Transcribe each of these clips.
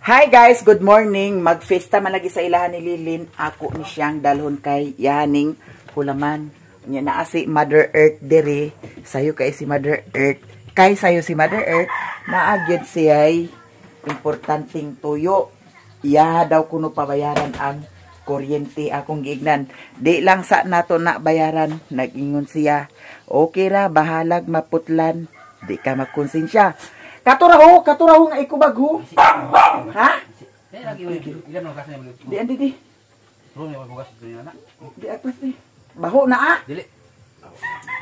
Hi guys, good morning. Mag-festa man lagi sa ilahan ni Lilin. Ako ni siyang dalhon kay yaning hulaman. Nya naa si Mother Earth diri. Sayo kay si Mother Earth. Kay sayo si Mother Earth, naagyod siya'y importanteng tuyo. Iya daw kuno pabayaran ang kuryente akong giignan. Di lang sa nato na bayaran. Nag-ingon siya, okay ra, bahalag maputlan. Di ka magkonsensya. Katuraho nga ikubag ho. Ha? Di andi di. Di atas di. Baho na ah. Dili.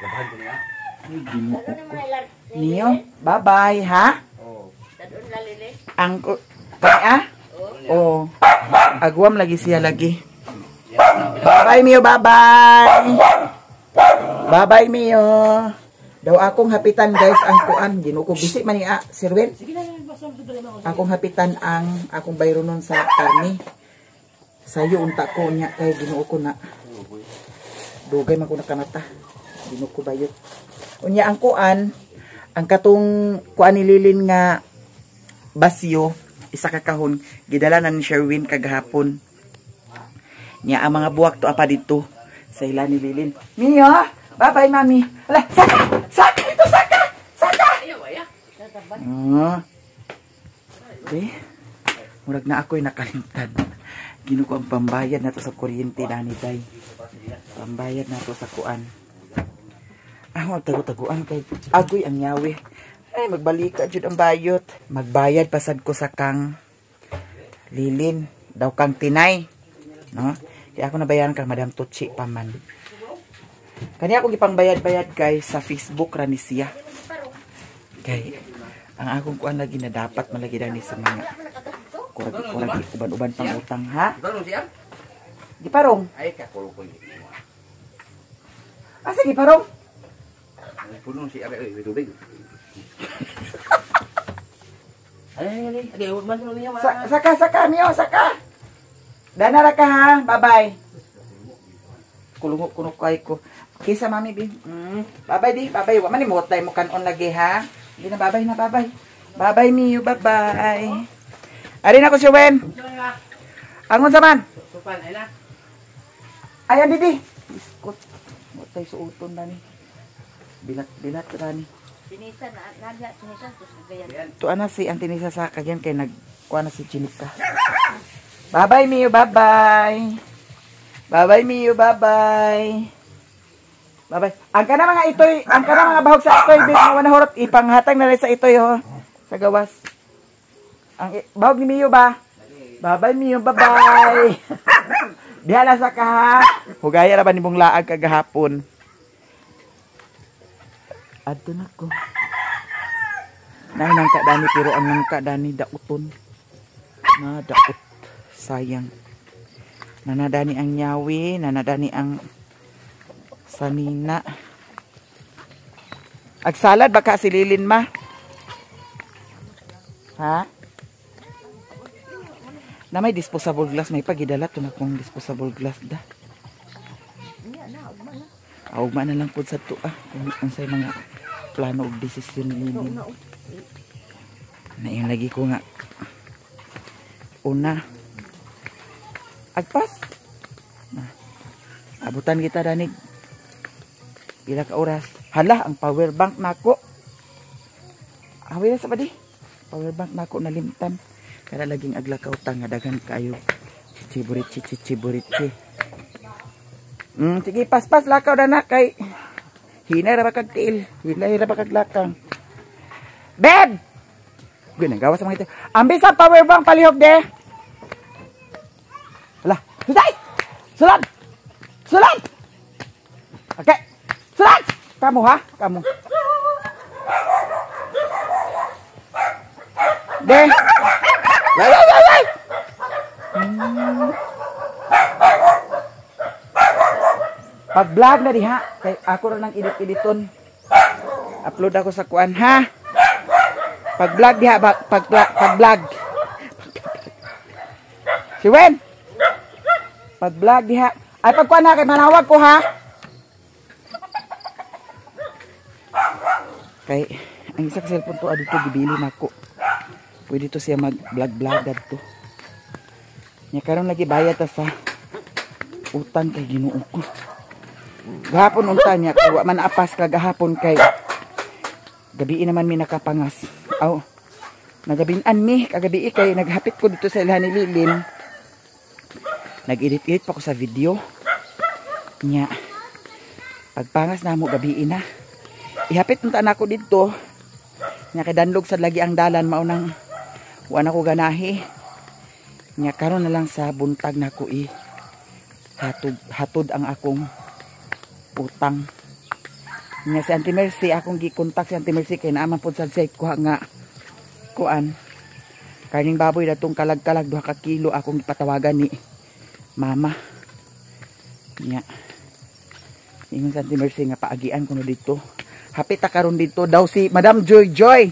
Labahan ko niya. Niyo, bye-bye ha. Ang kaya? Oh. Agwam lagi siya lagi. Bye-bye Mio, bye-bye. Bye-bye Mio. Daw akong hapitan guys ang kuan, ginuko bisik man ni Sirwen. Akong hapitan ang akong bayronon sa karni. Sayo unta ko nya kay ginuo ko na. Dugay man ko nakamata. Ginuko bayot. Unya ang kuan, ang katong kuan ni Lilin nga basyo, isa ka kahon, gidala na ni Sherwin kagahapon. Nya ang mga buwak to apa dito sa ila ni Lilin. Mia, bye-bye mami. Ala, saka! Saka ito, saka! Saka! Okay. Murag na ako'y nakalimtad. Ginuko ang pambayad na to sa kuryente na ni Day. Pambayad na to sa kuan. Magtago-taguan kay agoy ang yawi. Ay, magbalik ka jud ang bayot. Magbayad pasad ko sa kang Lilin. Daw kang tinay. No? Kaya ako nabayaran kang Madam Tuchi paman. Kanya akong ipangbayad-bayad guys sa Facebook ra ni siya. Kay ang akong kuan lagi na dapat malagi dani sa mga kurag uban-uban pang utang ha. Di parong. Ay kakuloy. Asa gi parong? Puno si are tubig. Ay, saka Mio, saka. Dana ra ka ha. Bye-bye. Kulungo kuno kay ko. Kisa mami bin. Bye-bye di. Bye-bye. Wa man ni motay mo kanon lagi ha. Di na bye-bye na bye-bye. Bye-bye Mio, bye-bye. Ari na ko si Wen. Angon sa man? Supan ay na. Ayan didi. Biskot. Motay suuton na ni. Bilat ra ni. Tinisa na naga tinisa tus gayan. To ana si ang tinisa sa kagyan kay nagkuha na si Chinika. Bye-bye Mio, bye-bye. Bye-bye Mio, bye-bye. Bye-bye. Ang kana mga itoy, ang kana mga bahog sa itoy, bis mo na horot ipanghatag na rin sa itoy ho. Sa gawas. Ang bahog ni Mio ba? Bye-bye Mio, bye-bye. Dihala sa ka. Hugaya ra ba nimong laag kagahapon? Adto na ko. Nay nang kadani pero ang nang kadani dauton. Na daot. Sayang. Nanadani ang nyawi, nanadani ang sanina. Agsalad baka si Lilin ma? Ha? Na may disposable glass, may pagidala to na kung disposable glass da. Augma na lang po sa to kung say mga plano o desisyon ni Lilin. Na yung lagi ko nga una agpas nah, abutan kita danig pila ka oras. Hala ang power bank nako away sa padi power bank nako nalimtan kada laging aglakaw nga daghan kayo chichiburichi sige pas lakaw na kay hinay ra ba kag tiil hinay ra ba kag lakang beb guna gawas sa mga ito ambil sa power bank palihog de. Hala, suday! Sulan! Okay, sulan! Kamu ha? Kamu. De. Lay! Pag-vlog na diha, kay ako ra nang edit-editon. Upload ako sa kuan ha. Pag-vlog diha, pag-vlog. Si Wen. Pag-vlog diha. Ay pagkuan na kay manawag ko ha. Kay ang isa ka cellphone to adto gibili nako. Pwede to siya mag-vlog-vlog to. Nya karon lagi bayad ta sa utang kay Ginoo ko. Gahapon unta niya kay wa man apas kagahapon kay gabi naman mi nakapangas. Aw. Nagabinan mi kagabi kay naghapit ko dito sa ilahan ni Lilin. Nag-edit-edit pa ko sa video. Nya pagpangas na mo gabi na. Ihapit unta na ako dito. Nya kay danlog sad lagi ang dalan mao nang wa na ko ganahi. Nya karon na lang sa buntag na ko hatod ang akong utang. Nya si Auntie Mercy akong gikontak si Auntie Mercy kay naaman pud sad siya kuha nga kuan karning baboy datong kalag-kalag 2 ka kilo akong gipatawagan ni mama. Nya ingon si Auntie Mercy nga paagian kuno dito. Hapit ta karon dito daw si Madam Joy Joy.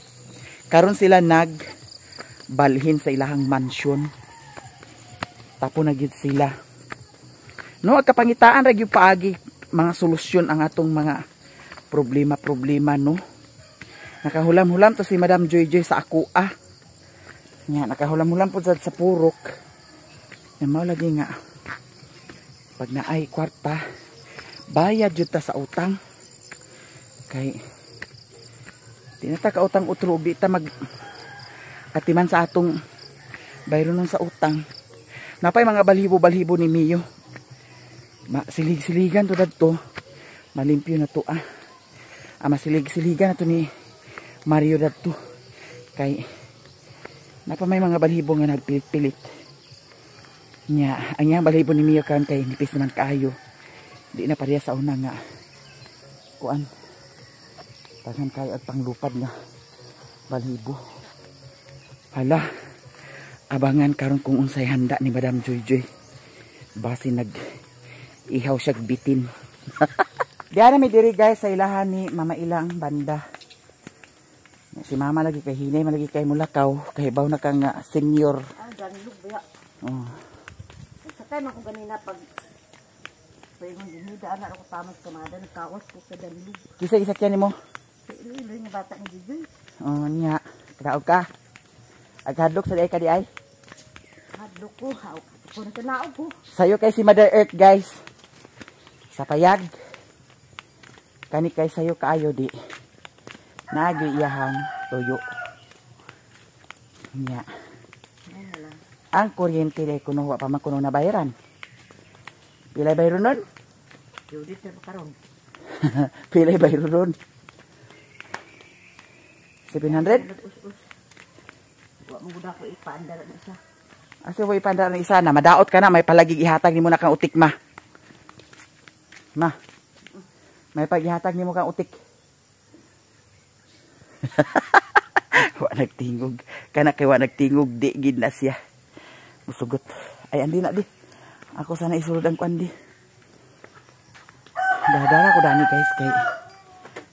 Karon sila balhin sa ilahang mansyon. Tapo na gid sila. No, kapangitaan ra gyud paagi mga solusyon ang atong mga problema no. Nakahulam-hulam to si Madam Joy Joy sa ako Nya nakahulam-hulam pud sa purok. Nya mao lagi nga pag naay kwarta bayad jud ta sa utang. Kay di na ta ka utang utro di ta mag katiman sa atong bayro nun sa utang. Napay mga balhibo-balhibo ni Mio. Masilig-siligan to dadto. Malimpyo na to masilig-siligan na to ni Mario dadto. Kay napa may mga balhibo nga nagpilit-pilit. Nya ang yang balhibo ni Mio karon kay nipis naman kaayo. Di na pareha sa una nga kuan. Tagan kay at panglupad nga balhibo. Hala, abangan karon kung unsay handa ni Madam Joy Joy. Basi ihaw siya bitin. Diyan mi diri guys sa ilahan ni Mama Ilang banda. Si Mama lagi kay hinay, malagi kay mulakaw, kay baw na kang senior. Danlog ba? Oh. Sakay man ko ganina pag paingon dinhi daan na ako tamas kamada nagkawas ko sa danlog. Kisa isakyan nimo? Sa ilo nga bata ni Jijoy. Oh, nya. Kadaog ka. Aghadlok sa ka di ay. Hadlok ko, kung tanaog ko. Sayo kay si Mother Earth guys. Sa payag. Kani kay sayo kaayo di. Nagi iyahang tuyo. Nya. Ang kuryente day kuno wa pa man kuno na bayaran. Pilay bayro nun? Judith na karon. Pilay bayro nun. 700? Wa mo gud ako ipaandar na siya. Asa way ipandar ng isa na madaot ka na may palagig ihatag nimo na kang utik ma. Ma. May pagihatag nimo kang utik. Wa nagtingog. Kana kay wa nagtingog di gid na siya. Musugot. Ay andi na di. Ako sana isulod ang kuan di. Dadara ko dani guys kay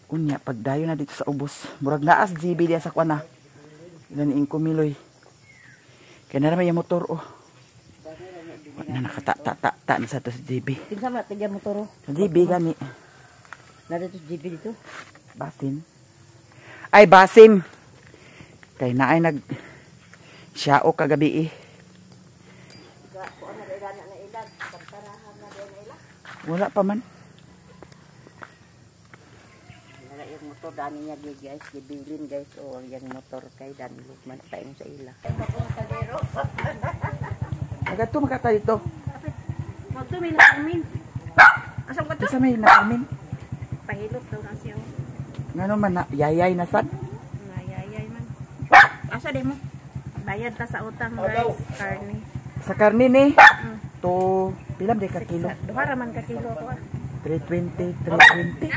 kunya pagdayo na dito sa ubos. Murag naas GB diya sa kuan na. Ilan ing kumiloy. Kaya na naman yung motor oh. Na nakata-ta-ta na sa to sa GB. Kinsa man tigya motor? Sa GB gani. Na dito sa GB dito. Basin. Ay basim. Kay naay nag siya o kagabi eh. Wala pa man. Yung motor dani niya guys, gibilin guys o yung motor kay danlog man tayo sa ila. Agato makata dito. Motor may nakamin. Asa ko to? Sa may naamin. Pahilot daw na siya. Ngano man na yayay na sad. Nayayay man. Asa di mo? Bayad ta sa utang guys, karne. Sa karne ni. To pilam de ka kilo. Duha man ka kilo ko. 320, 320.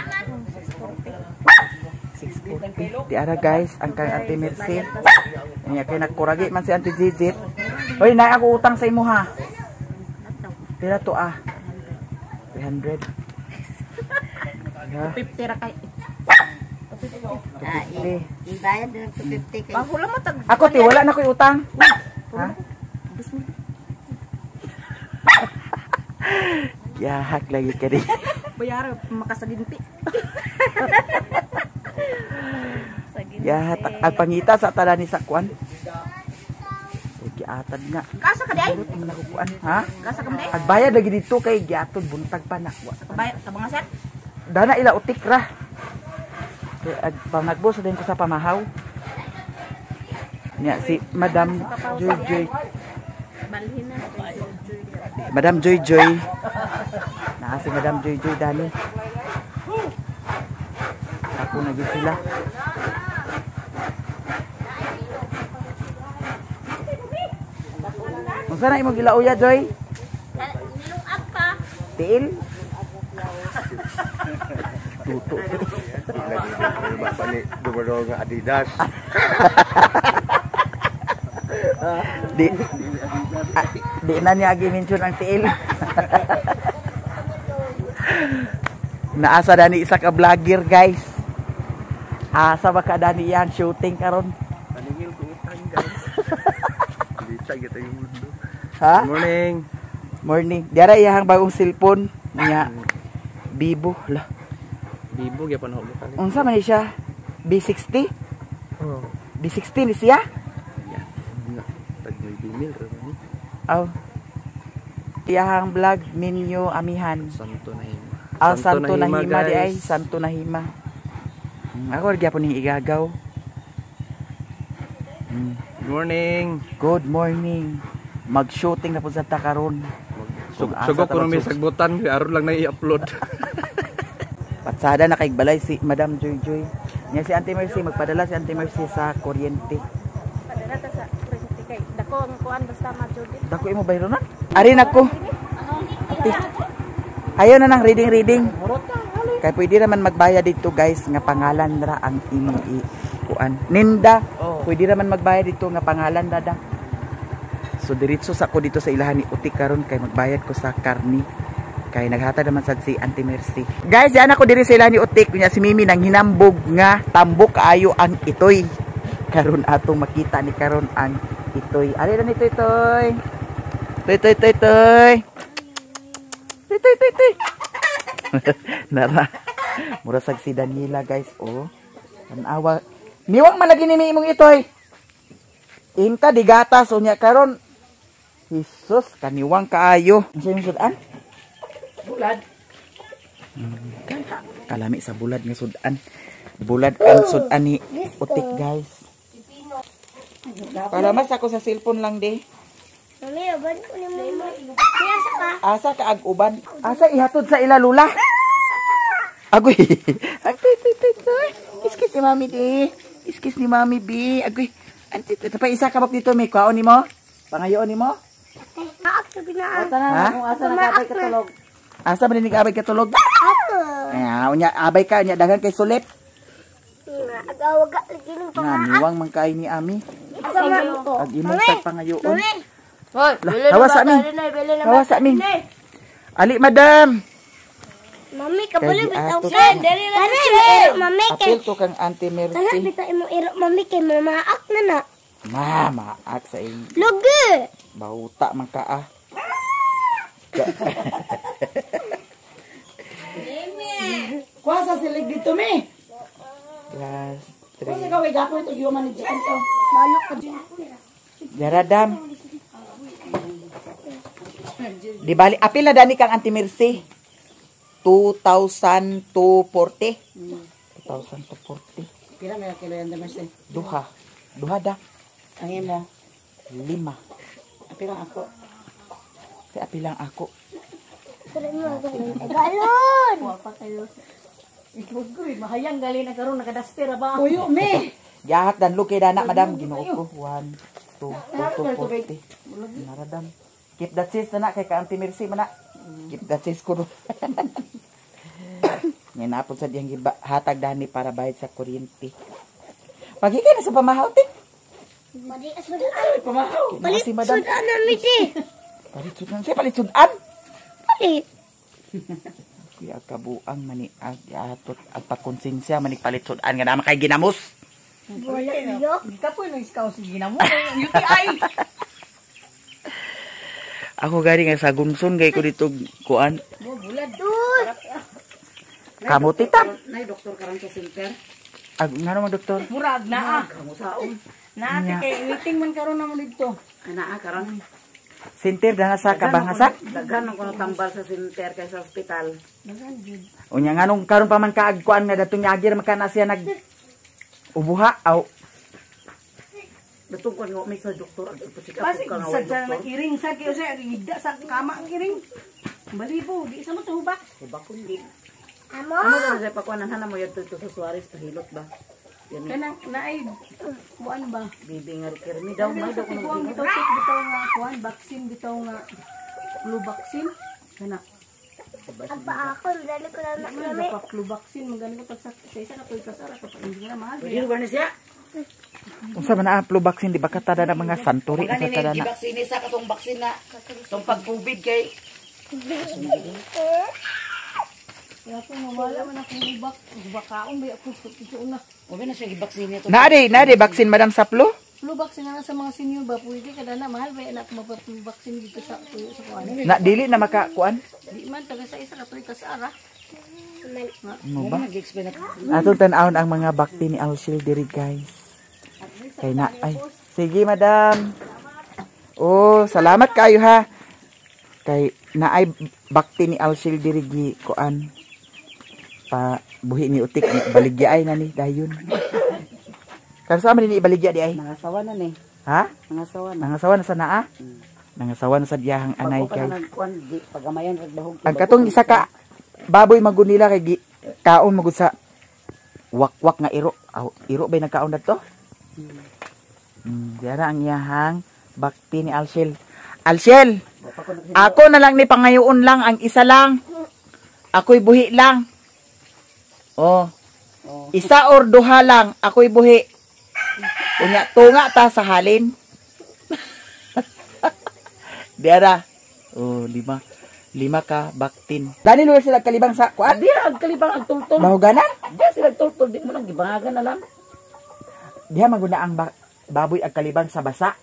640. Di ara guys, ang kang Auntie Mercy. Nya kay nagkuragi man si Auntie Jijit. Hoy, na ako utang sa imo ha. Pila to 300. Ya. 50 ra kay. 250. Ibayad na 250 kay. Mahula mo tag. Ako ti wala na ko'y utang. Ha? Yahak lagi ka din. Bayar makasaginti. Yahat ang pangita sa talan ni sakwan. Atad nga. Kasa ka di ay? Imo nakukuan, ha? Kasa ka mo di? Agbayad lagi dito kay giatod buntag pa na. Kabay, kabang sir? Dana ila utik ra. Ag pamagbo sa din ko sa pamahaw. Nya si Madam Joy Joy. Balhin na. Madam Joy Joy. Naa si Madam Joy Joy dali. Ako na gid sila. Unsa na imong gilauya, Joy? Nilungag pa. Tiil? Tuto. Bapak ni gubernur ng Adidas. Di na niya gi-mention ang tiil. Naasa dani isa ka vlogger, guys. Asa ba ka dani yang shooting karon? Paningil ko utang, guys. Dita kita yung mundo. Ha? Morning. Morning. Diara iyang bagong cellphone niya. Vivo. Lah. Bibo gyapon ako kali. Unsa man ni siya? B60? Oh. B60 ni siya? Yan. Nga. Tag may bimil ra ni. Aw. Iyang vlog Minyo Amihan. Santo na hima. Al Santo Nahima di ay guys. Santo Nahima. Ako gyapon ni igagaw. Good morning. Good morning. Mag-shooting na po sa takaron. Sugok ko may sagbutan, aron lang na i-upload. Patsada na kay balay si Madam Joy Joy. Nya si Auntie Mercy magpadala si Auntie Mercy sa kuryente. Padala ta sa kuryente kay dako ang kuan basta ma-judit. Dako imo bayro na. Ari nako. Ate. Ayaw na nang reading. Kay pwede naman magbayad dito, guys, nga pangalan ra ang imong kuan. Ninda. Pwede naman magbayad dito nga pangalan dada. So diretso sa ko dito sa ilahan ni Utik karon kay magbayad ko sa karni. Kay naghatag naman sad si Auntie Mercy. Guys, diyan ako diri sa ilahan ni Utik nya si Mimi nang hinambog nga tambok kaayo ang itoy. Karon atong makita ni karon ang itoy. Ali na nito itoy. Toy. Toy. Nara. Murasag si Daniela, guys. Oh. Tanawa. Niwang man lagi ni imong itoy. Inta di gatas unya karon. Jesus, kaniwang kaayo. Unsa imong sudan? Bulad. Kalami sa bulad nga sudan. Bulad ang sudan ni Utik, guys. Para mas ako sa cellphone lang de. Mami, uban ko ni mo. Kaya sa ka? Asa ka ag-uban? Asa ihatod sa ila lula? Agoy. Agoy. Iskis ni Mami di. Iskis ni Mami bi. Agoy. Anti, pa isa ka bak dito may kwaon ni mo? Pangayoon ni mo? Maak sa binaan. Ha? Kung asa nakabay katulog. Asa ba ni abay katulog? Ako. Unya abay ka nya daghan kay sulit. Agawaga lagi ng Nga niwang man kay ni Ami. ko. Ag imong tag pangayoon. Hoy, Hawas sa amin. Hawas sa amin. Ali, madam. Mami, kabalo bitaw sen. Dali na sen. Mami kay. Apil to kang Auntie Kana Mercy. bitaw imo iro mami kay mamaak na na. Mama, ak sa iyo. Lugi. Bauta man ka ah. Kuha sa silig dito, me. Plus, Kasi kaway gapo ito, human ni Jan to. Manok ka dyan. Jaradam. Di bali, apil na dani kang Auntie Mercy. 2,240. 2,240. Pila may kilo yan damas eh. Duha. Duha da. Ang imo, 5. pilang ako. Si apilang ako. Galon. Huwag pa kayo. Ikaw ko eh, mahayang gali na karoon, nakadastira ba? Uyo, me! Yahat dan lukay dana, madam. Ginoo ko. 1, 2, 240. Naradam. Keep that sis na kay ka Auntie Mercy mana. Keep that sis ko. Ngayon napon sa diyang hatag dani para bayad sa kuryente. Pagi ka na sa pamahaw, tik. Madi asudan. Pamahaw! Palit si madam. Sudan na miti. Palit sudan. Siya palit sudan. Palit. Kuya kabuang mani atot at pakonsensya mani palit sudan nga naman kay ginamos. Wala iyo. Hindi ka po yung iskaw si Gina mo. UTI! Ako gari nga sa gunson gay ko dito kuan. Bulad. Kamuti tam. Nay, doktor ka rin sa center. Nga naman doktor. Murag na ah. Kamusaon. Naati kay meeting man karon na mo dito. Ana karon. Sinter dana sa kabangasa. Daghan ko tambal sa center kay sa ospital. Dagan jud. Unya nganong karon pa man kaagkuan nga datong agir makana siya nag ubuha aw Datong ko nga may sa doktor ag ipasik Basi ako ka nga sa doktor. sa iring sa kiyo sa gida sa kama ang iring. Balibo, di sa mo tuhubak. Diba kung di. Amo na sa pakuanan hana mo yadto sa Suarez pahilot ba. Yan Kanang naay kuan ba? bibi nga kirmi daw may daw Kuan kuno. bitaw tik bitaw nga kuan vaccine bitaw nga flu vaccine. Kana Aba ako, dali ko lang man ba flu vaccine magani ko sa isa ka toy kasara ka hindi na mahal. Pwede ba ni siya? unsa man na flu vaccine di ba katada na mga santori Gani katada ni na. gibaksine sa katong baksin na tong pag-COVID kay Kaya ko nawala man ako ubak, bakaon ba ako sa una. Ubi na siya gibaksine to. Na di vaccine madam sa flu? Flu vaccine nga sa mga senior ba pwede kada na mahal ba anak mo flu vaccine dito sa tuyo sa kuan. Na dili na makakuan. Di man taga sa isa ka tuyo kasara. Mo ba? Nag-explain ako. Atong tan-awon ang mga bakti ni Alshil diri guys. Kay na ay sige madam. Oh, salamat kayo ha. Kay naay bakti ni Alshil diri gi kuan. Pa buhi ni utik ni baligya ay na ni dayon. Kansa man ni baligya di ay? Nangasawa na ni. Ha? Nangasawa na. Nangasawa na sa naa? Nangasawa na sa diyahang anay Pag guys. nagkuan di pagamayan rag bahog. Ang katong isa ka baboy magunila kay kaon magud sa wakwak nga iro. Aw, iro bay nagkaon dadto? Diara ang iyahang bakti ni Alshel. Alshel, ako na lang ni pangayoon lang ang isa lang. Ako'y buhi lang. Oh. Isa or duha lang, ako'y buhi. Unya tunga ta sa halin. Diara. Oh, lima ka baktin. Dani luwes sila kalibang sa kuan? Di ag kalibang ag tultol. Mahuganan? Di sila tultol di mo nang gibangagan na lang. Diha maguna ang baboy ag kalibang sa basa.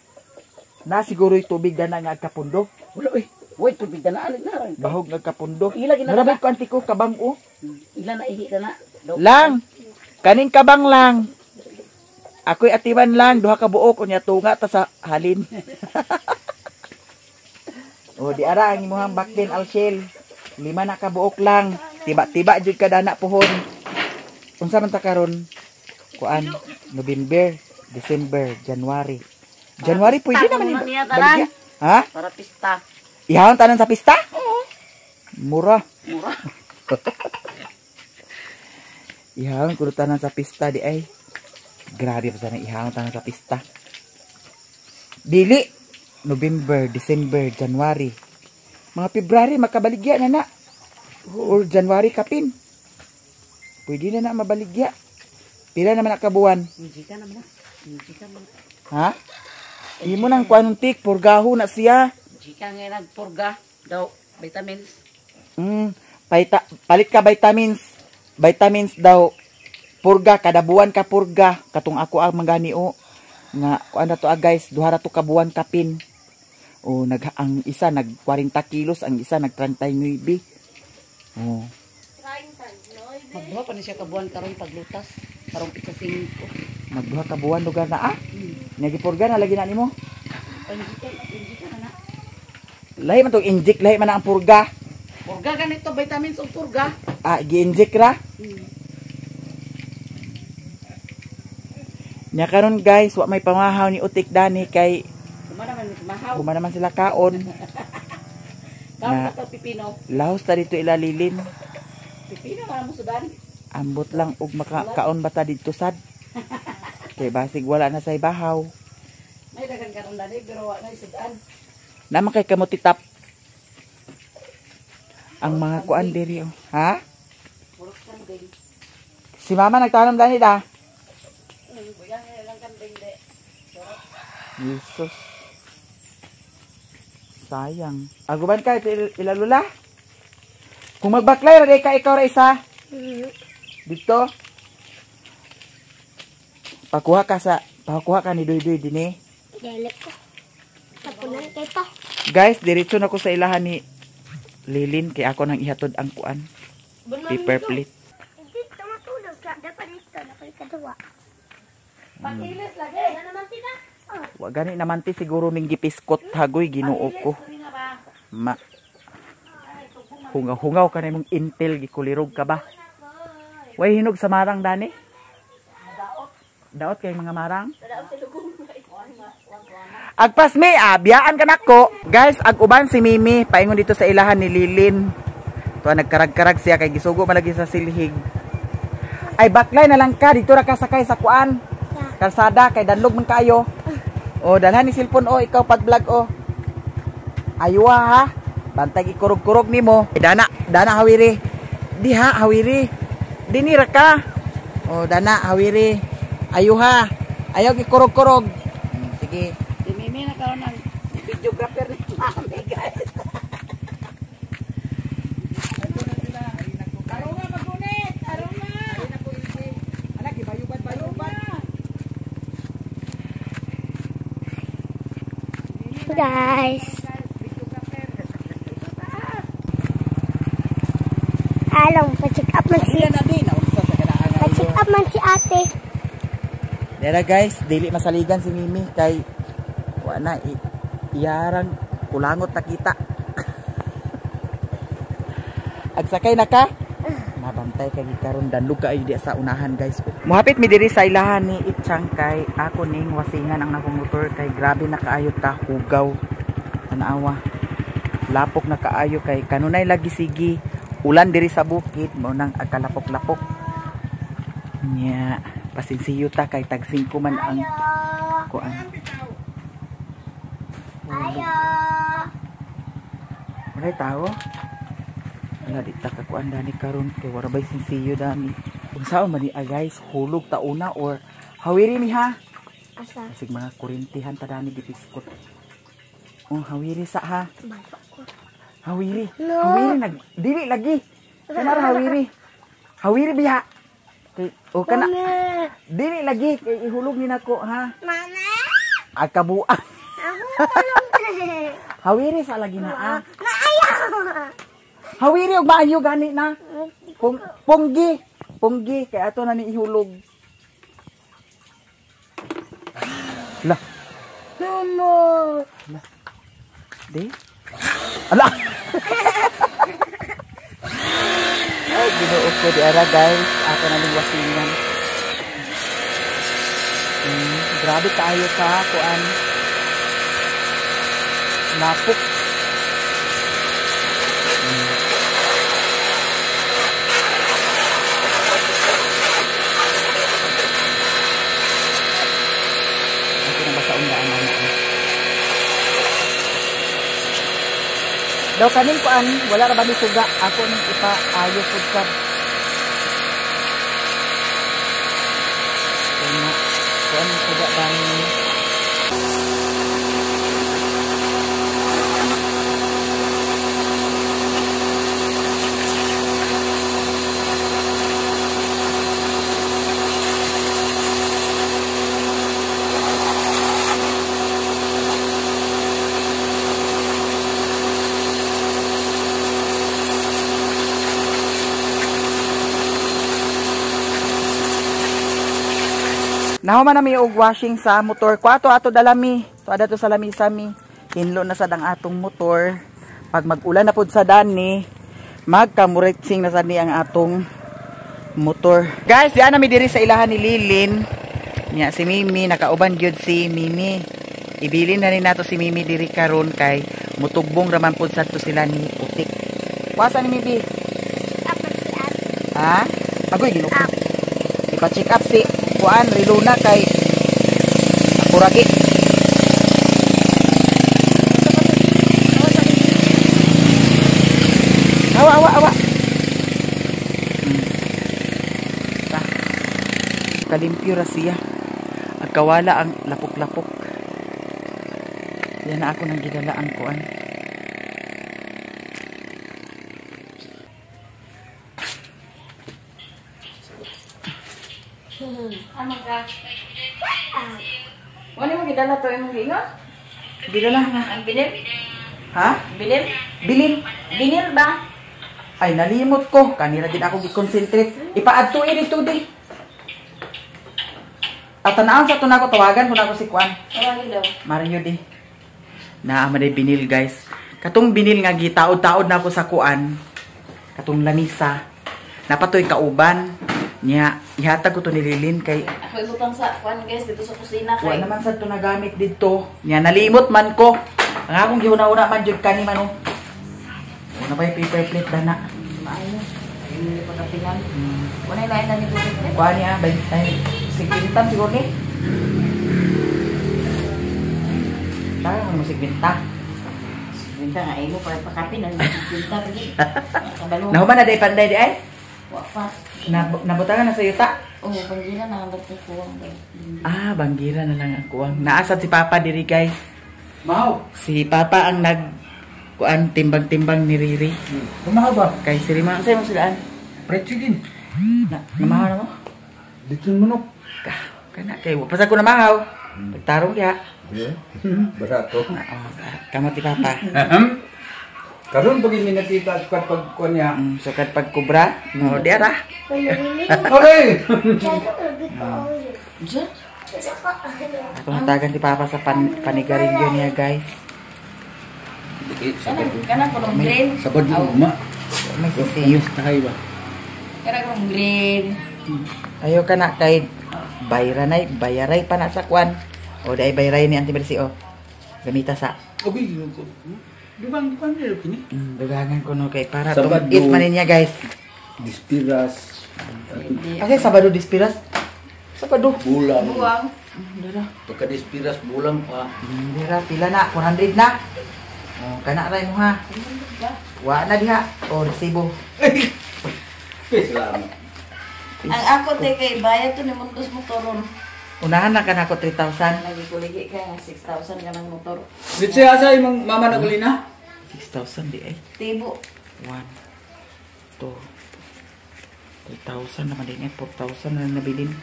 Na siguro'y tubig na nga agkapundo. Wala oy. Wait, tubig na alit na rin. Bahog nga kapundo. Ila ginala. Narabay ko antiko kabang o. Ila na ihi na na. Lang. Kaning kabang lang. Ako'y atiman lang duha ka buok unya tunga ta sa halin. O di ara ang imuhang baktin Alshel. 5 na ka buok lang. Tiba-tiba jud ka dana pohon. Unsa man ta karon? Kuan November, December, January. January pwede Pista, naman kuno ni niya, baligya. Ha? Para pista. Ihawon tanan sa pista? Mura. Mura. Ihawon kuno tanan sa pista di ay. Grabe pa sana ihawon tanan sa pista. Dili November, December, January. Mga February makabaligya na na. Or January kapin. Pwede na mabaligya. Pila naman ang kabuwan? Hindi ka naman. Hindi ka naman. Ha? Imo nang kuanong tik, purgaho na siya. Hindi ka nga nagpurga. Daw, vitamins. Palit ka vitamins. Vitamins daw. Purga, kada buwan ka purga. Katong ako ang magani o. Nga, kuan na to guys, 200 ka buwan kapin. O, ang isa nag 40 kilos, ang isa nag 39. O. Magbuha pa na siya kabuan karon paglutas. Karong pikasing ko. Magduha ka buwan lugar na Nagipurga na lagi na nimo. Hindi ka na na. Lahi man tong inject, lahi man na ang purga. Purga ganito, vitamins o purga. Gi-inject ra. Nya karon guys, wa may pamahaw ni utik dani kay Kumana man mahaw. Kuma naman sila kaon. Kaon ka pipino. Lahos ta dito ilalilin. Pipino man mo sudan. Ambot lang og makakaon bata dito sad. Kay basig wala na sa ibahaw. May dagan karon dali pero wala na sudan. Naman kay kamutitap. Ang mga kuan diri oh. Ha? Puro kanding. Si mama nagtanom dani da. Buyang lang kanding de. Jesus. Sayang. Aguban ka ilalula. Kung magbaklay ra ka ikaw ra isa. Dito. Pakuha ka ni Doy dinhi. Dali ko. Tapunan kita. Guys, diretso na ko sa ilahan ni Lilin kay ako nang ihatod ang kuan. Paper plate. Hindi, tumatulog ka. Dapat dito. Dapat kadua. Pakilis lagi. Ano naman tika? Wa gani naman ti siguro ning gipiskot hagoy Ginoo ko. Ma hungaw-hungaw ka na mong intel gikulirog ka ba? Way hinog sa marang dani? Daot kay mga marang? Agpas mi, biyaan ka nako. Guys, aguban si Mimi, paingon dito sa ilahan ni Lilin. Tuwa nagkarag-karag siya kay gisugo malagi sa silhig. Ay baklay na lang ka, dito ra ka sakay sa kuan. Kalsada kay danlog man kayo. O dalhan ni cellphone ikaw pag-vlog Aywa ha. Bantay ikurog-kurog nimo. Dana hawiri. Diha hawiri. Dinira ka. O dana hawiri. Ayuha. Ayaw gikurog-kurog. Sige. Si Mimi nakaroon ng videographer ni Mami, guys. Aroma magunit. Aroma. Anak ibayuban. Guys. Alam, pa-check up man si pa-check up man si ate. Dara guys, dili masaligan si Mimi kay wala iyarang kulangot ta kita. Agsakay na ka? Mabantay kay karon danlog ka ay di sa unahan guys. Muhapit mi diri sa ilahan ni Itchang kay ako ning wasingan ang nakong motor kay grabe na kaayo ta hugaw. Tanawa. Lapok na kaayo kay kanunay lagi sige. Ulan diri sa bukid mo nang agkalapok-lapok. Nya, pasinsiyo ta kay tag 5 man ang kuan. Ayo. Wala tao. Wala di ta kakuan dani karon kay wala bay sinsiyo dani. Kung saan man ni guys, hulog ta una or hawiri mi ha. Asa? Sig mga kurintihan ta dani gipiskot. Oh, hawiri sa ha. Hawiri. No. Hawiri nag dili lagi. Kanara hawiri. Hawiri biha. Kay o kana. Dili lagi kay ihulog ni nako ha. Mama. Agkabuan. Ako tulong. Hawiri sa lagi na ah. Naayaw. Hawiri og maayo gani na. Punggi kay ato na ni ihulog. Lah. Momo. Di? Ala! Ay, Ginoo ko di ara guys. Ako na ning wasingan. Grabe tayo sa kuan. Lapok. Ako na ba sa undaan na daw kaning kuan wala ra ba ni suga ako ning ipaayo pud ka kuan suga ba ni Nahuman na mi og washing sa motor ko ato dalami. To ada to sa lamisa mi. Hinlo na sad ang atong motor. Pag mag-ulan na pud sa dani, magkamuretsing na sad ni ang atong motor. Guys, diyan na mi diri sa ilahan ni Lilin. Nya si Mimi nakauban gyud si Mimi. Ibilin na ni nato si Mimi diri karon kay mutugbong raman pud sadto sila ni Utik. Kuasa ni Mimi? Apa si ate? Ha? Agoy ginoo. Ipa-check up si kuan riluna kay ako ragi. Awa. Kalimpyo ra siya. Agkawala ang lapok-lapok. Yan na ako nang gidala ang kuan. Amang ka. Wala mo gidala to imong ginga? Gidala nga. Ang binil? Ha? Binil? Bilin. Binil ba? Ay nalimot ko. Kanira din ako gi-concentrate. Ipaadto dito di. Tanawon sa tuna ko tawagan ko na ko si Kuan. Tawagin daw. Mario di. Naa man binil guys. Katong binil nga gitaod-taod na ako sa Kuan. Katong lamisa. Napatoy kauban. Nya ihatag ko to ni Lilin kay Ako ibutang sa kuan guys dito sa kusina wa kay. naman sa to nagamit dito. Nya nalimot man ko. Ang akong giuna-una man jud kani man oh. Una ba yung paper plate dana? Maayo. Ayun pagkapingan. Wala lain na ni Buti. Kuha niya, sigpintam siguro ni. Tayo mo sigpinta. Binta nga imo para pakapin ang binta lagi. Kabalo. Nahuman na day panday di ay? Wa pa. Nabutangan na sa yuta? Oh, pangira na ang ba't kuwang ba? Ah, banggira na lang ang kuwang. Naasad si Papa diri guys. Mahaw. Si Papa ang kuan timbang-timbang ni Riri. Kumahaw ba? Kay si Rima, sa'yo mo silaan? Fried chicken. Namahaw na mo? Dito yung manok. Kana kay pasag ko namahaw. Pagtarong diha. Yeah. Barato. Kamot ti Papa. Karon pag hindi nakita at pagkuhan niya. Sukat pagkubra. No, di ara. Okay! Diyan? Ako natagan si Papa sa panigarilyo niya guys. Kana ko ng green. Sabad yung uma. May sisiyo. Tahay ba? Kana ko ng green. Ayaw ka na kay bayaray pa na sa kwan. O dahil bayaray ni Auntie Mercy o. Gamita sa. Okay. Dubang nila kini. Dugangan ko no kay para Sabado. tong eat man niya guys. Dispiras. Kasi Sabado dispiras. Sabado. Bulang. Buwang. Dira. Pagka dispiras bulang pa. Dira pila na 400 na. Oh, kana ray mo ha. Wa na diha. O resibo. Salamat. Ang ako te kay bayad to ni Mundos motoron. Unahan na ka na ako 3,000. Lagi kuligi kay nga 6,000 ka ng motor. Dito siya sa imong mama na kulina? 6,000 di ay. Tibo. 1 2 3,000 naman din eh. 4,000 na nabilin.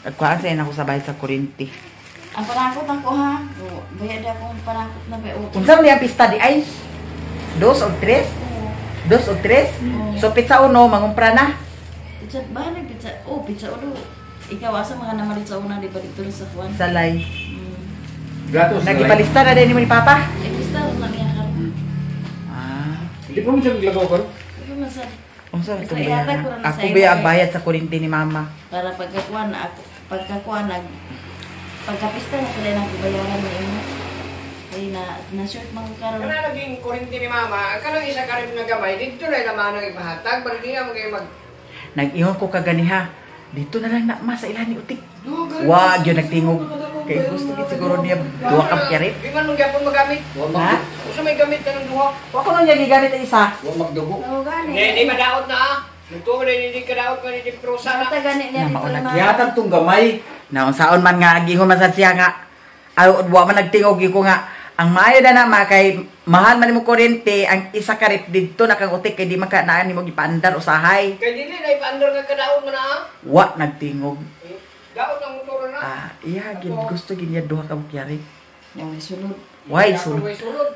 Agkuhaan sa ako sa bayad sa kuryente. Ang panakot ako ha. Oh, bayad akong panakot na ba utang. Unsa man yung pista di ay? 2 o 3? 2 o 3? So pizza uno mangumpra na. Pizza ba na pizza? Oh, pizza ulo. Ikaw asa mga namalit sa una di ba dito rin sa Juan? Salay. Gatos. Nagipalista na din mo ni Papa. Eh, pista na niya ka. Ah. Hindi pa mo siya maglagaw ko? Ito na sa Unsa Basta itong ihatag bayaran? ko na Ako sa ba iyo, ang bayad sa kuryente ni Mama? para pagkakuan pagkapista na sila nang bayaran mo imo. Kaya na short man karon. Kana naging kurinti ni Mama, kanang isa ka rin na gamay, dito na naman ang ipahatag, para di na mo kayo mag... Nag-ingon ko kaganiha. Dito na lang na ma sa ilan ni Utik. Wag yun nagtingog. Kay gusto gid siguro niya duha ka kyarit. Di man mo gyapon magamit. Ha? Usa may gamit ka ng duha. Wa ko nung niya gigamit ang isa. Huwag magdugo. Oo gani. Di madaot na ah. Nagtuwa na hindi ka daot pa ni Prosa na. Sa gani niya Na dito maunag na. Ihatag tong gamay. Na unsaon man nga gingon man sad siya nga. Ay wa man nagtingog gyud ko nga ang maayo na ma kay mahal man nimo kuryente ang isa ka rep didto na kang Utik kay di man ka naan nimo gipaandar usahay. Kaya dili na ipaandar nga kadaot mo na ah. Wa nagtingog. Daot ang motor na. Ah, iya gid gusto gid niya duha ka kyarit. Yung sulod. Why Dapat sulod? may sulod.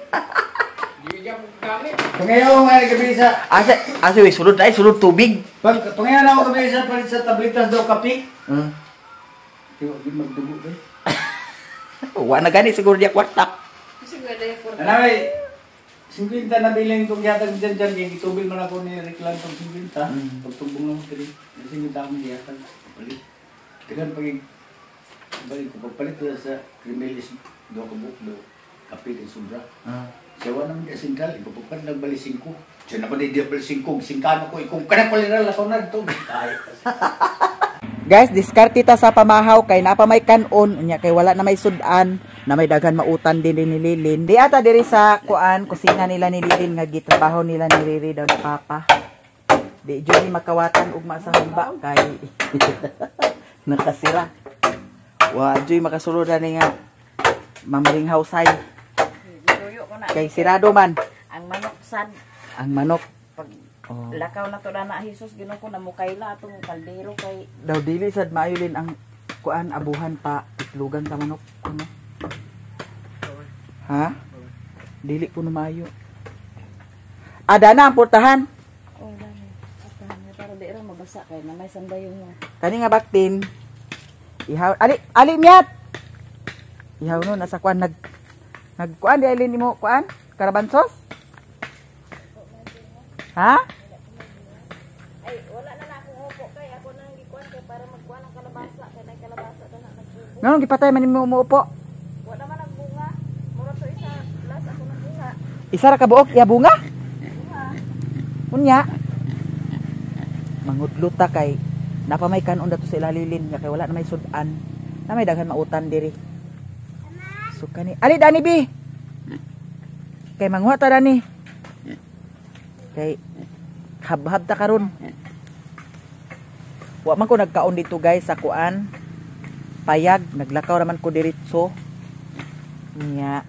Di gyapon gamit. Pangayaw nga ni kabisa. Asa we sulod ay sulod tubig. Pangayaw na ako kabisa palit sa tablitas daw kape. Hmm. Di magdugo ba? Wa na gani siguro diya kwarta. Kasi nga dahil po. Anaway, 50 na bilang itong yatag dyan dyan. Yung itubil man ako ni Reklan itong 50. Pagtubong lang ko rin. Kasi yung dami ni yatag. Palit. Kailan balik ko. Pagpalit ko sa Cremelis. Doon ka buhok daw. Kape din sobra. Siyawa naman niya singkal. Ipapagpan lang bali 5. Siya naman di bali 5. Singkano ko. Kung kanapaliral ako na ito. Guys, diskarte ta sa pamahaw kay napa may kanon unya kay wala na may sudan na may daghan mautan din ni Lilin. Di ata diri sa kuan kusina nila ni Lilin nga gitrabaho nila ni Riri daw ni Papa. Di jud ni makawatan ugma sa humba kay nakasira. Wa joy makasulod ni nga mamring hausay. Tuyo ko na. Kay sirado man Ang manok sad. ang manok. Pag Oh. lakaw na to na Jesus gino ko na mukayla atong kaldero kay Daw dili sad maayo din ang kuan abuhan pa itlugan sa manok kuno. Ha? Dili kuno maayo. Ada na ang portahan. oh dami. Para di ra mabasa kay na may sandayon mo. Kani nga baktin. Ihaw, ali miyat. Ihaw no nasa kuan nagkuan di alin nimo kuan? Karabansos? Ha? Ay, wala na na akong upo kay ako nang gikuan kay para magkuan ang kalabasa kay nay kalabasa na nagbubo. Ngano gipatay man nimo umuupo? Wala man ang bunga. Mura to isa plus ako ng bunga. Isa ra ka buok iya bunga? Unya. Mangudluta kay napamay kanon dato sa ilalilin kay wala na may sudan. Na may daghan mautan diri. So kani, ali dani bi. Kay manghuwa ta dani. Kay habhab ta karon. Wa man ko nagkaon dito guys sa kuan. Payag, naglakaw naman ko diretso. Nya.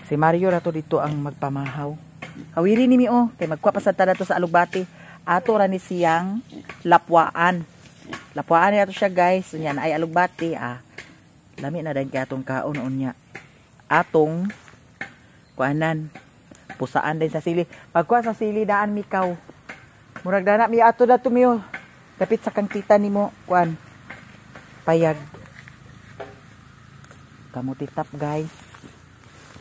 Si Mario rato dito ang magpamahaw. Hawiri ni mi oh, kay magkuha pa sa tada to sa alugbati. Ato ra ni siyang lapwaan. Lapwaan ni ato siya guys. Nya na ay alugbati ah. Lami na din kay atong kaon unya. Atong kuanan. Pusaan din sa sili. Pagkuha sa sili daan mikaw. Murag dana mi ato dato mi oh. Dapit sa kangkita nimo kuan. Payag. Kamuti tap guys.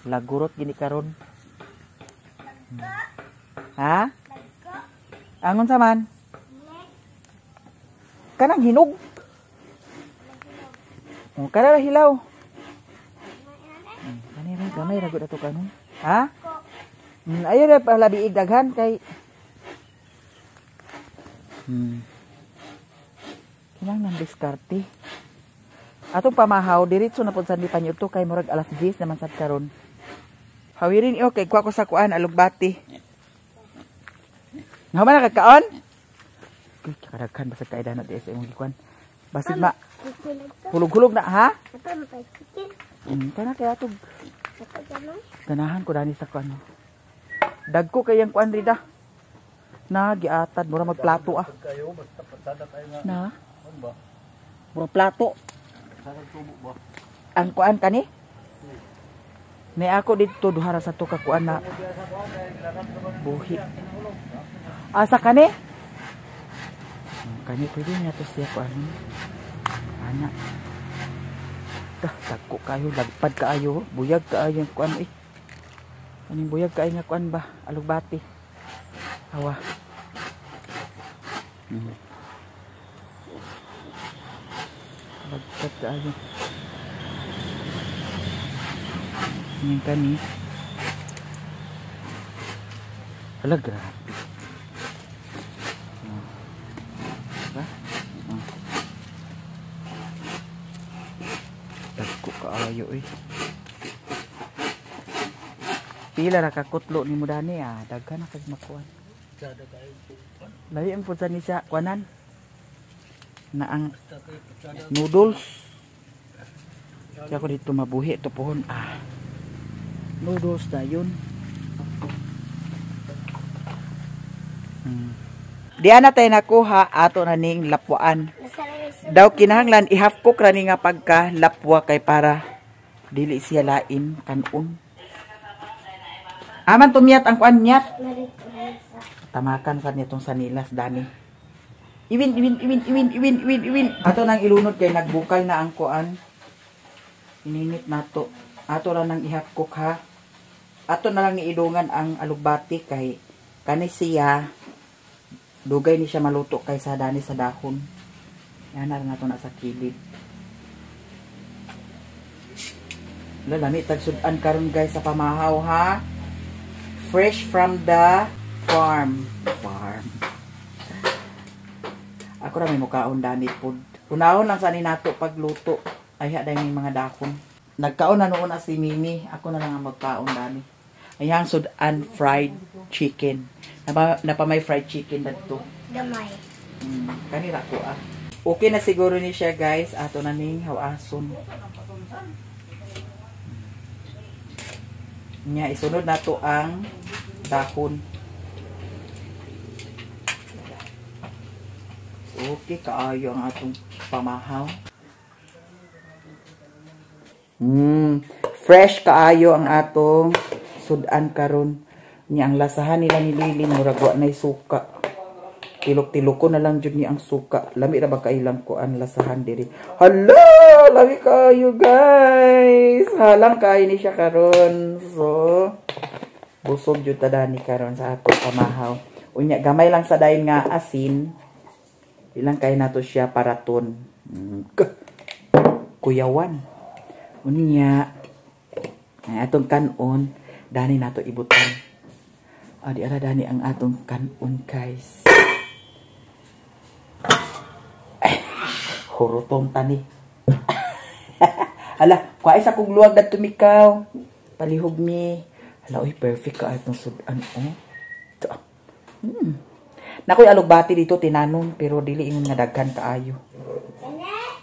Lagurot gini karon. Ha? Angon sa man? Kanang hinog. Oh, kanang hilaw. Kanira gamay ra gud ato kanon. Ha? Ayo na pala biig daghan kay kinang nang diskarte. Atong pamahaw diretso na pud sa di panyo to kay murag alas 10 naman sad karon. Hawirin iyo kay kuha ko sa kuan alugbati. Nga ba nakakaon? Kadaghan basta kaida na di sa imong gikuan. Basid ma hulog-hulog na ha? Kana kay atog. Ganahan ko dani sa kuan. Dagko kay ang kuan rida. Na giatad mura magplato ah. Na. Mura plato. Ang kuan kani? May ako dito duhara sa to ka kuan na buhi. Asa kani? Kani pwede niya to siya kuan. Ana. Dagko kayo, lagpad kaayo, buyag kaayo ang kuan eh. Aning buyag kaayo nga kuan ba? Alugbati. Awa. Lagpad kaayo. Yang kani. Hala grabe. Diba? Dagko kaayo eh. Pila ra ka kutlo ni mo dani ah, daghan na kag makuan. Lahi ang pudsa ni siya kuanan. Na ang noodles. Siya ko dito mabuhi ito pohon ah. Noodles na yun. Diyan na tayo nakuha ato na ning lapwaan. Daw kinahanglan i-half cook ra ni nga pagka lapwa kay para dili siya lain kanon. Aman tumiyat ang kuan miyat. Tamakan sa nitong sanilas dani. Iwin. Ato nang ilunod kay nagbukal na ang kuan. Ininit nato. Ato lang nang i-half cook ha. Ato na lang niidungan ang alugbati kay kani siya dugay ni siya maluto kay sa dani sa dahon. Yan na nato na sa kilid. Lalami tagsudan karon guys sa pamahaw ha. Fresh from the farm. Ako ra may mukaon dani pud. Unahon lang sa ni nato pagluto. Ay haday may mga dahon. Nagkaon na noon si Mimi. Ako na lang ang magkaon dani. Ayang sudan fried chicken. Napamay fried chicken dito. Gamay. Kanira ko ah. Okay na siguro ni siya guys. Ato na ning hawason. Nya isunod na to ang dahon. Okay kaayo ang atong pamahaw. Fresh kaayo ang atong sudan karon. Nya ang lasahan nila ni Lilin murag wa nay suka. Tilok-tilok ko na lang jud ni ang suka. Lami ra ba kailang ko ang lasahan diri. Hala, lami kayo guys. Halang kay ni siya karon. So, busog jud ta dani karon sa ato pamahaw. Unya gamay lang sa dayon nga asin. Ilang kay nato siya paraton. Kuyawan. Unya atong kanon dani nato ibutan. Di ara dani ang atong kanon guys. Hurutong tani. Ala, kuha isa kong luwag na tumikaw. Palihog mi. Ala, uy, perfect ka itong sudan. Oh. Ito. Nakoy alugbati dito, tinanon. Pero dili ingon nga daghan kaayo.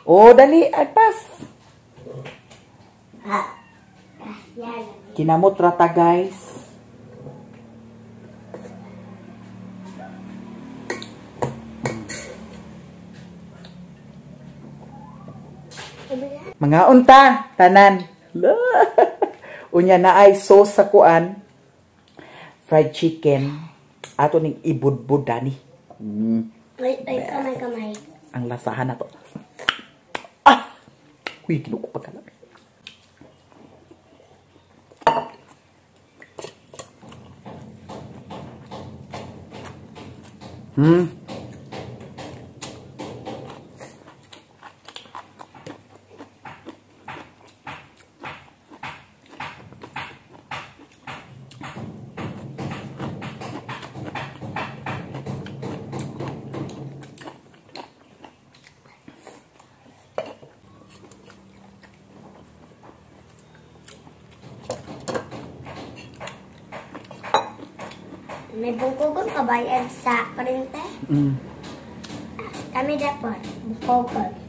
Oh, dali. Agpas. Kinamot rata, guys. Mga unta, tanan. Unya na ay sauce sa kuan. Fried chicken. Ato ning ibudbud dani. Kamay. Ang lasahan na to. Ah! Uy, kinuko pa ka lang. May bungkugon kabayad sa kurente. Kami dapat bungkugon.